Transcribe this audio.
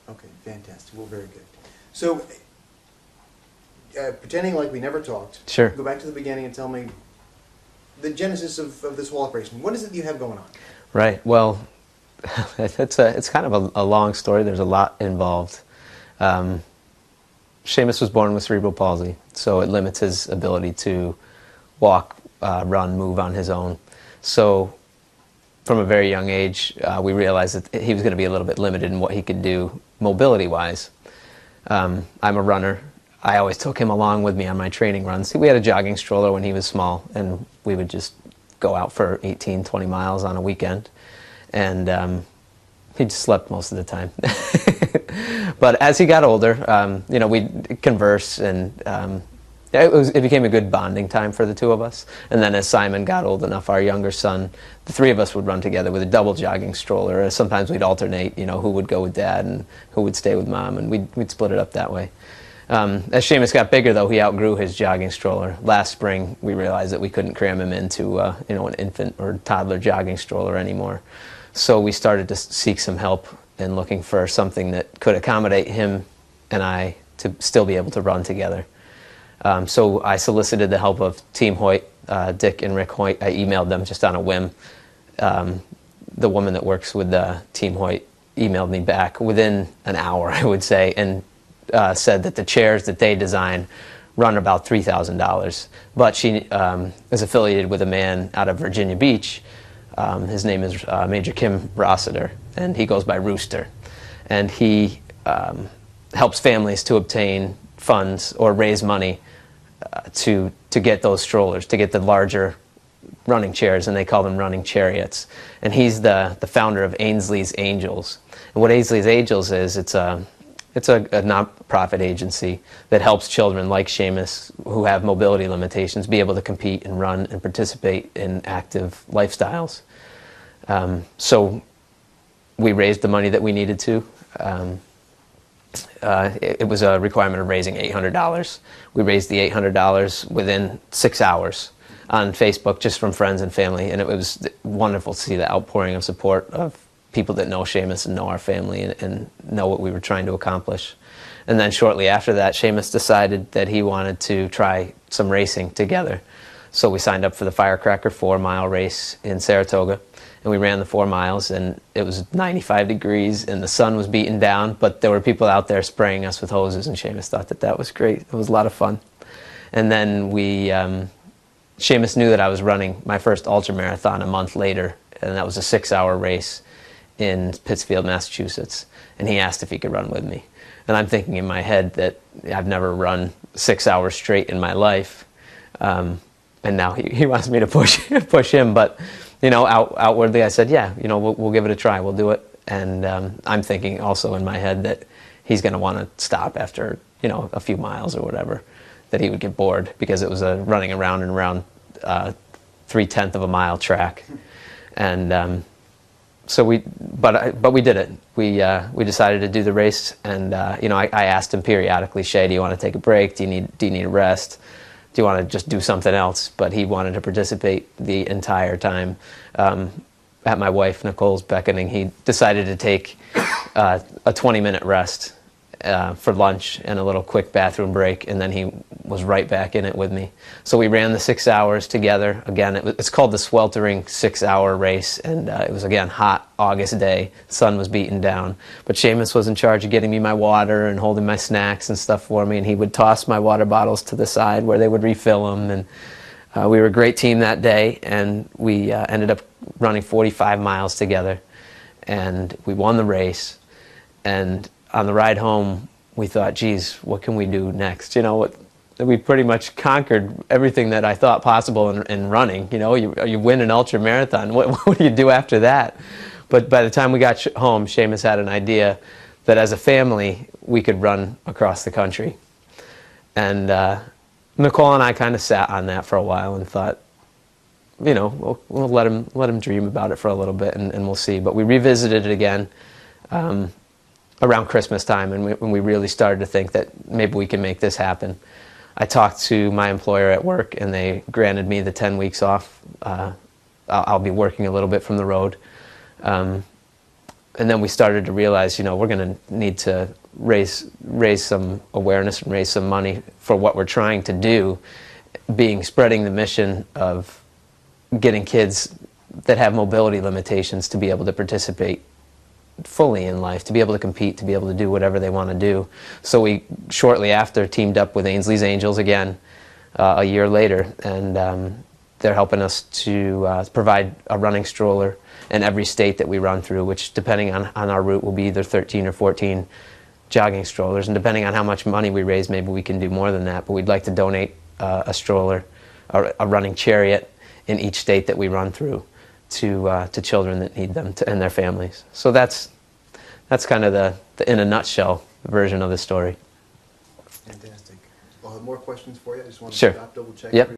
Okay, fantastic. Well, very good. So, pretending like we never talked, Sure. go back to the beginning and tell me the genesis of this whole operation. What is it you have going on? Right. Well, it's kind of a long story. There's a lot involved. Shamus was born with cerebral palsy, so it limits his ability to walk, run, move on his own. So from a very young age, we realized that he was going to be a little bit limited in what he could do mobility-wise. I'm a runner. I always took him along with me on my training runs. We had a jogging stroller when he was small, and we would just go out for 18, 20 miles on a weekend. And he just slept most of the time. But as he got older, you know, we'd converse, and it became a good bonding time for the two of us. And then as Simon got old enough, our younger son, the three of us would run together with a double jogging stroller. Sometimes we'd alternate, you know, who would go with Dad and who would stay with Mom, and we'd split it up that way. As Shamus got bigger, though, he outgrew his jogging stroller. Last spring, we realized that we couldn't cram him into you know, an infant or toddler jogging stroller anymore. So we started to seek some help in looking for something that could accommodate him and I to still be able to run together. So I solicited the help of Team Hoyt, Dick and Rick Hoyt. I emailed them just on a whim. The woman that works with Team Hoyt emailed me back within an hour, I would say, and said that the chairs that they design run about $3,000. But she is affiliated with a man out of Virginia Beach. His name is Major Kim Rossiter, and he goes by Rooster. And he helps families to obtain funds or raise money to get those strollers, to get the larger running chairs, and they call them running chariots. And he's the founder of Ainsley's Angels. And what Ainsley's Angels is, it's a non-profit agency that helps children like Shamus who have mobility limitations be able to compete and run and participate in active lifestyles. So we raised the money that we needed to. It was a requirement of raising $800. We raised the $800 within 6 hours on Facebook, just from friends and family, and it was wonderful to see the outpouring of support of people that know Shamus and know our family and know what we were trying to accomplish. And then shortly after that, Shamus decided that he wanted to try some racing together. So we signed up for the Firecracker 4-mile race in Saratoga, and we ran the 4 miles, and it was 95 degrees, and the sun was beating down, but there were people out there spraying us with hoses, and Shamus thought that that was great. It was a lot of fun. And then Shamus knew that I was running my first ultramarathon a month later, and that was a 6-hour race in Pittsfield, Massachusetts, and he asked if he could run with me. And I'm thinking in my head that I've never run 6 hours straight in my life, and now he wants me to push him. But you know, outwardly I said, yeah, you know, we'll give it a try, we'll do it. And I'm thinking also in my head that he's going to want to stop after, you know, a few miles or whatever, that he would get bored, because it was a running around and around 3/10 of a mile track. And so we did it. We decided to do the race, and you know, I asked him periodically, Shay, do you want to take a break? Do you need a rest? Do you want to just do something else? But he wanted to participate the entire time. At my wife Nicole's beckoning, he decided to take a 20-minute rest for lunch and a little quick bathroom break, and then he was right back in it with me. So we ran the 6 hours together. Again, it's called the Sweltering 6-hour race, and it was, again, hot August day. The sun was beating down, but Shamus was in charge of getting me my water and holding my snacks and stuff for me, and he would toss my water bottles to the side where they would refill them. And we were a great team that day, and we ended up running 45 miles together, and we won the race. And on the ride home, we thought, geez, what can we do next? You know, we pretty much conquered everything that I thought possible in running. You know, you win an ultra marathon. What do you do after that? But by the time we got home, Shamus had an idea that as a family, we could run across the country. And Nicole and I kind of sat on that for a while and thought, you know, we'll let him dream about it for a little bit, and we'll see. But we revisited it again around Christmas time, and when we really started to think that maybe we can make this happen. I talked to my employer at work, and they granted me the 10 weeks off. I'll be working a little bit from the road. then we started to realize, you know, we're going to need to raise some awareness and raise some money for what we're trying to do, spreading the mission of getting kids that have mobility limitations to be able to participate fully in life, to be able to compete, to be able to do whatever they want to do. So we shortly after teamed up with Ainsley's Angels again a year later, and they're helping us to provide a running stroller in every state that we run through, which depending on our route will be either 13 or 14 jogging strollers, and depending on how much money we raise, maybe we can do more than that, but we'd like to donate a stroller, a running chariot in each state that we run through to children that need them and their families. So that's kind of the in a nutshell version of the story. Fantastic. I'll have more questions for you. I just want to Sure. stop, double check. Yep.